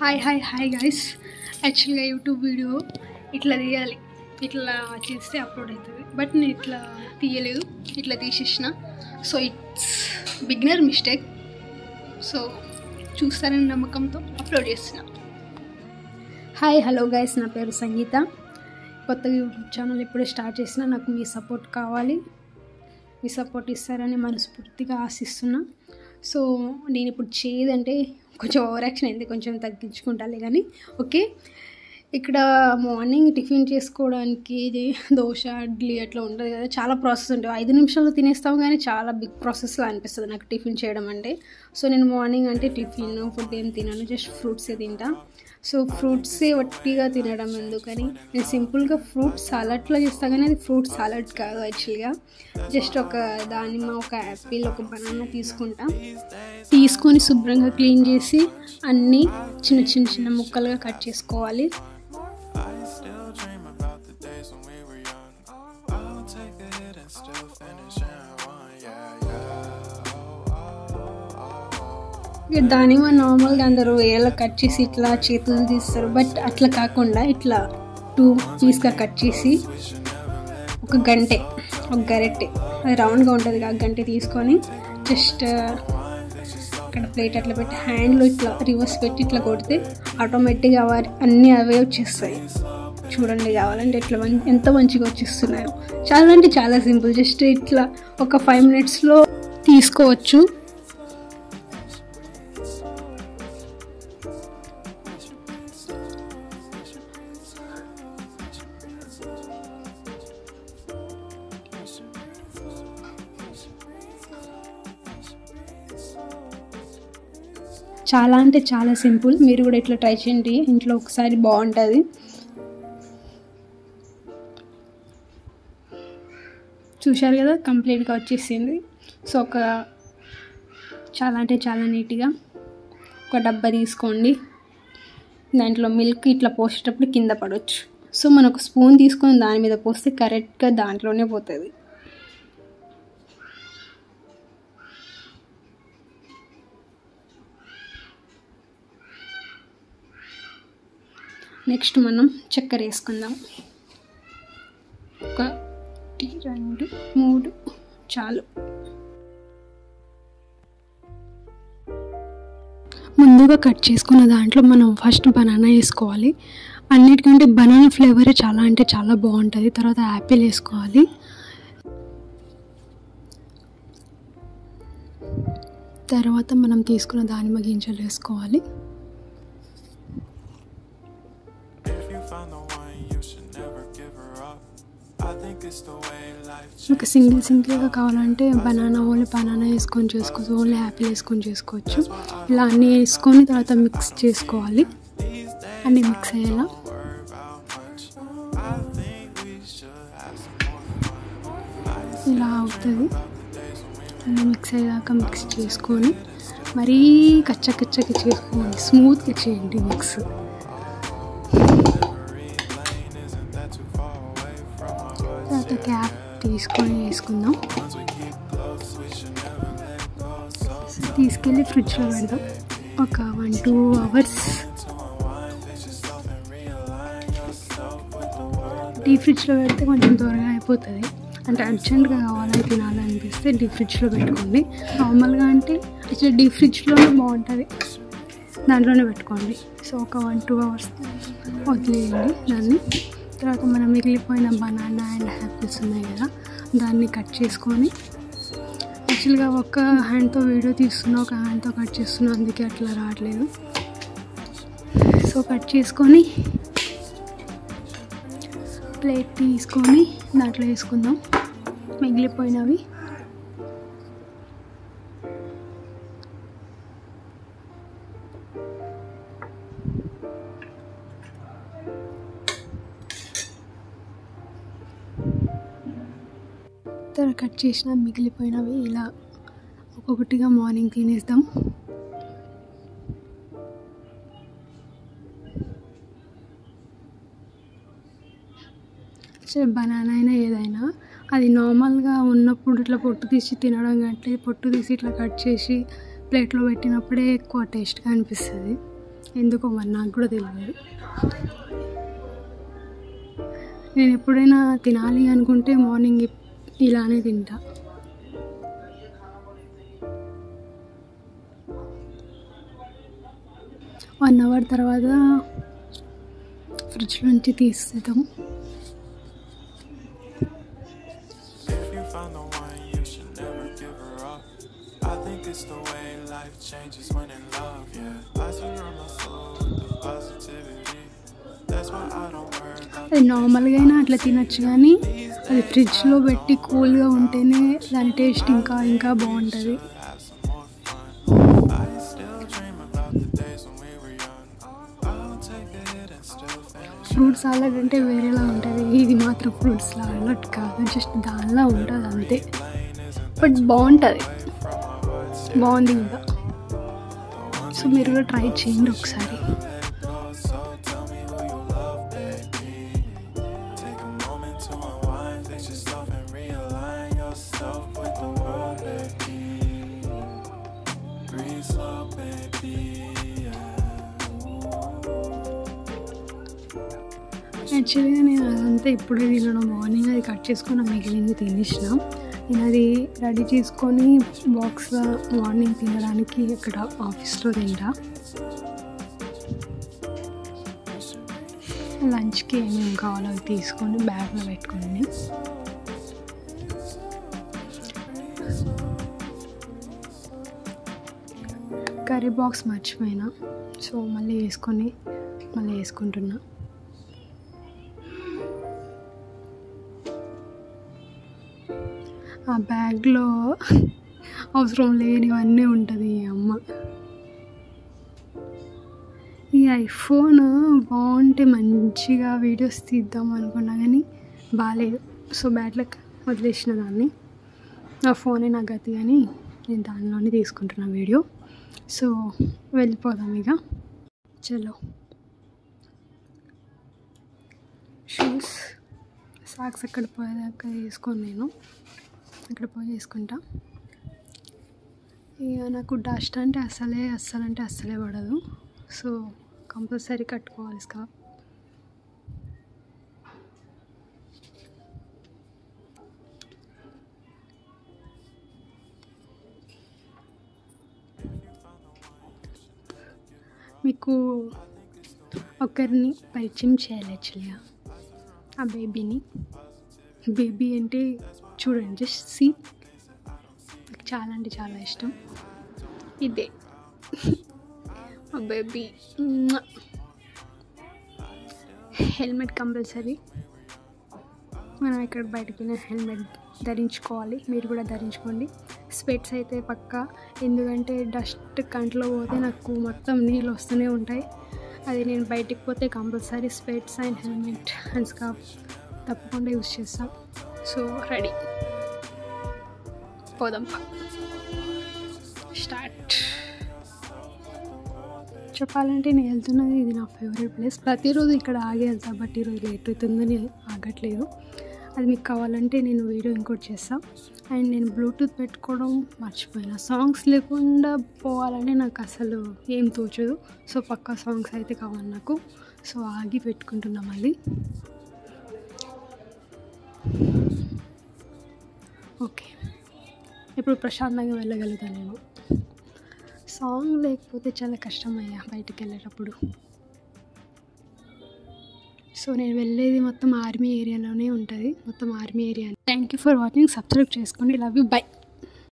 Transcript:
Hi guys. యాక్చువల్గా YouTube video ఇట్లా తీయాలి, ఇట్లా చేస్తే అప్లోడ్ అవుతుంది. బట్ నేను ఇట్లా తీయలేదు, ఇట్లా తీసేసిన. So it's beginner mistake. So చూస్తారని నమ్మకంతో అప్లోడ్ చేస్తున్నా. హలో గైస్, నా పేరు సంగీత. కొత్తగా యూట్యూబ్ ఛానల్ ఇప్పుడే స్టార్ట్ చేసిన. నాకు మీ సపోర్ట్ కావాలి, మీ సపోర్ట్ ఇస్తారని మనస్ఫూర్తిగా ఆశిస్తున్నా. సో నేను ఇప్పుడు చేయదంటే కొంచెం ఓవర్ యాక్షన్ అయింది, కొంచెం తగ్గించుకుంటాలే కానీ ఓకే. ఇక్కడ మార్నింగ్ టిఫిన్ చేసుకోవడానికి దోశ ఇడ్లీ అట్లా ఉంటుంది కదా, చాలా ప్రాసెస్ ఉంటుంది. 5 నిమిషాల్లో తినేస్తాం కానీ చాలా బిగ్ ప్రాసెస్లా అనిపిస్తుంది నాకు టిఫిన్ చేయడం అంటే. సో నేను మార్నింగ్ అంటే టిఫిన్ ఫుడ్ ఏం తినను, జస్ట్ ఫ్రూట్సే తింటా. సో ఫ్రూట్సే వట్టిగా తినడం ఎందుకని నేను సింపుల్గా ఫ్రూట్ సాలడ్లో చేస్తాను, కానీ అది ఫ్రూట్ సాలడ్ కాదు. యాక్చువల్గా జస్ట్ ఒక దానిమ్మ, ఒక యాపిల్, ఒక బనానా తీసుకొని శుభ్రంగా క్లీన్ చేసి అన్నీ చిన్న ముక్కలుగా కట్ చేసుకోవాలి. దానిమ్మ నార్మల్గా అందరూ వేళ కట్ చేసి ఇట్లా చేతులు తీస్తారు, బట్ అట్లా కాకుండా ఇట్లా 2 పీస్గా కట్ చేసి ఒక గరిటె అది రౌండ్గా ఉంటుంది, ఆ గంటె తీసుకొని జస్ట్ అక్కడ ప్లేట్ అట్లా పెట్టి హ్యాండ్లో ఇట్లా రివర్స్ పెట్టి ఇట్లా కొడితే ఆటోమేటిక్గా అన్నీ అవే వచ్చేస్తాయి. చూడండి, కావాలంటే ఇట్లా ఎంత మంచిగా వచ్చేస్తున్నాయో. చాలా అంటే చాలా సింపుల్, జస్ట్ ఇట్లా ఒక 5 మినిట్స్లో తీసుకోవచ్చు. చాలా అంటే చాలా సింపుల్. మీరు కూడా ఇట్లా ట్రై చేయండి ఇంట్లో ఒకసారి, బాగుంటుంది. చూశారు కదా, కంప్లీట్గా వచ్చేసింది. సో చాలా అంటే చాలా నీట్గా ఒక డబ్బా తీసుకోండి. దాంట్లో మిల్క్ ఇట్లా పోసేటప్పుడు కింద పడవచ్చు. సో మనం ఒక స్పూన్ తీసుకొని దాని మీద పోస్తే కరెక్ట్గా దాంట్లోనే పోతుంది. నెక్స్ట్ మనం చక్కెర వేసుకుందాం. 1 2 3 చాలు. ముందుగా కట్ చేసుకున్న దాంట్లో మనం ఫస్ట్ బనానా వేసుకోవాలి. అన్నిటికంటే బనానా ఫ్లేవరే చాలా అంటే చాలా బాగుంటుంది. తర్వాత యాపిల్ వేసుకోవాలి. తర్వాత మనం తీసుకున్న దానిమ్మ గింజలు వేసుకోవాలి. మీకు సింగిల్గా కావాలంటే ఓన్లీ బనానా వేసుకొని చేసుకోవచ్చు, ఓన్లీ యాపిల్ వేసుకొని చేసుకోవచ్చు. ఇలా అన్నీ వేసుకొని తర్వాత మిక్స్ చేసుకోవాలి. అన్నీ మిక్స్ అయ్యేలా ఇలా అవుతుంది. అన్నీ మిక్స్ అయ్యేదాకా మిక్స్ చేసుకొని మరీ కచ్చగా చేసుకోండి, స్మూత్గా చేయండి మిక్స్. తర్వాత క్యాప్ తీసుకొని వేసుకుందాం. తీసుకెళ్ళి ఫ్రిడ్జ్లో పెడదాం ఒక 1-2 అవర్స్. డీప్ ఫ్రిడ్జ్లో పెడితే కొంచెం త్వరగా అయిపోతుంది. అంటే అర్జెంట్గా కావాలని తినాలనిపిస్తే డీప్ ఫ్రిడ్జ్లో పెట్టుకోండి. నార్మల్గా అంటే యాక్చువల్లీ డీప్ ఫ్రిడ్జ్లోనే బాగుంటుంది, దాంట్లోనే పెట్టుకోండి. సో ఒక 1-2 అవర్స్ వదిలేయండి దాన్ని. తర్వాత మనం మిగిలిపోయిన బనానా అండ్ యాపిల్స్ ఉన్నాయి కదా, దాన్ని కట్ చేసుకొని, యాక్చువల్గా ఒక హ్యాండ్తో వీడియో తీస్తున్నా, ఒక హ్యాండ్తో కట్ చేస్తున్నా, అందుకే అట్లా రావట్లేదు. సో కట్ చేసుకొని ప్లేట్ తీసుకొని దాంట్లో వేసుకుందాం మిగిలిపోయినవి. తర్వాత కట్ చేసిన మిగిలిపోయినవి ఇలా ఒక్కొక్కటిగా మార్నింగ్ తినేద్దాం. బనానా అయినా ఏదైనా అది నార్మల్గా ఉన్నప్పుడు ఇట్లా పొట్టు తీసి తినడం కంటే పొట్టు తీసి ఇట్లా కట్ చేసి ప్లేట్లో పెట్టినప్పుడే ఎక్కువ టేస్ట్గా అనిపిస్తుంది. ఎందుకో మరి నాకు కూడా తెలియదు. నేను ఎప్పుడైనా తినాలి అనుకుంటే మార్నింగ్ ఇలానే తింటా. వన్ అవర్ తర్వాత ఫ్రిడ్జ్ నుంచి తీసేద్దాం. అది నార్మల్గా అయినా అట్లా తినచ్చు, కానీ అది ఫ్రిడ్జ్లో పెట్టి కూల్గా ఉంటేనే దాని టేస్ట్ ఇంకా ఇంకా బాగుంటుంది. ఫ్రూట్ సాలడ్ అంటే వేరేలా ఉంటుంది, ఇది మాత్రం ఫ్రూట్ సాలడ్ కాదు, జస్ట్ దానిలా ఉంటుంది అంతే. బట్ బాగుంటుంది, బాగుంది ఇంకా. సో మీరు కూడా ట్రై చేయండి ఒకసారి. యాక్చువల్గా నేను అదంతా ఇప్పుడే తినడం, మార్నింగ్ అది కట్ చేసుకొని మిగిలింది తినేసిన. నేను అది రెడీ చేసుకొని బాక్స్లో మార్నింగ్ తినడానికి ఇక్కడ ఆఫీస్లో తింటా. లంచ్కి ఏమేమి కావాలో అవి తీసుకొని బ్యాగ్లో పెట్టుకోండి. కర్రీ బాక్స్ మర్చిపోయినా, సో మళ్ళీ వేసుకుంటున్నా. ఆ బ్యాగ్లో అవసరం లేనివన్నీ ఉంటుంది. అమ్మ ఈ ఐఫోన్ బాగుంటే మంచిగా వీడియోస్ తీద్దాం అనుకున్నా, కానీ బాగాలేదు. సో బ్యాగ్లోకి వదిలేసిన దాన్ని. నా ఫోనే నా గతి అని నేను దానిలోనే తీసుకుంటున్నా వీడియో. సో వెళ్ళిపోదాం ఇక. చలో, షూస్ సాక్స్ అక్కడ పోయేదాకా వేసుకొని నేను అక్కడ పోయి వేసుకుంటా. ఇక నాకు డస్ట్ అంటే అస్సలే పడదు. సో కంపల్సరీ కట్టుకోవాలి స్కార్ఫ్. మీకు ఒకరిని పరిచయం చేయాలి యాక్చువల్గా, ఆ బేబీ అంటే చూడండి, జస్ట్ సీ. నాకు చాలా అంటే చాలా ఇష్టం. ఇదే ఆ బేబీ. హెల్మెట్ కంపల్సరీ, మనం ఇక్కడ బయటకు హెల్మెట్ ధరించుకోవాలి. మీరు కూడా ధరించుకోండి. స్పెట్స్ అయితే పక్కా, ఎందుకంటే డస్ట్ కంట్లో పోతే నాకు మొత్తం నీళ్ళు వస్తూనే ఉంటాయి. అది నేను బయటికి పోతే compulsory specs and helmet and scarf తప్పకుండా యూజ్ చేస్తాం. సో రెడీ, పోదాం. స్టార్ట్. చెప్పాలంటే నేను వెళ్తున్నది, ఇది నా ఫేవరెట్ ప్లేస్. ప్రతిరోజు ఇక్కడ ఆగి వెళ్తా, బట్ ఈరోజు లేట్ అవుతుందని ఆగట్లేదు. అది మీకు కావాలంటే నేను వీడియో ఇంకోటి చేస్తాను. అండ్ నేను బ్లూటూత్ పెట్టుకోవడం మర్చిపోయినా. సాంగ్స్ లేకుండా పోవాలంటే నాకు అసలు ఏం తోచదు. సో పక్కా సాంగ్స్ అయితే కావాలి నాకు. సో ఆగి పెట్టుకుంటున్నా మళ్ళీ. ఓకే, ఇప్పుడు ప్రశాంతంగా వెళ్ళగలుగుతాను నేను. సాంగ్ లేకపోతే చాలా కష్టమయ్యా బయటికి వెళ్ళేటప్పుడు. సో నేను వెళ్ళేది మొత్తం ఆర్మీ ఏరియాలోనే ఉంటుంది, మొత్తం army area. Thank you for watching. Subscribe చేసుకోండి. Love you. బై.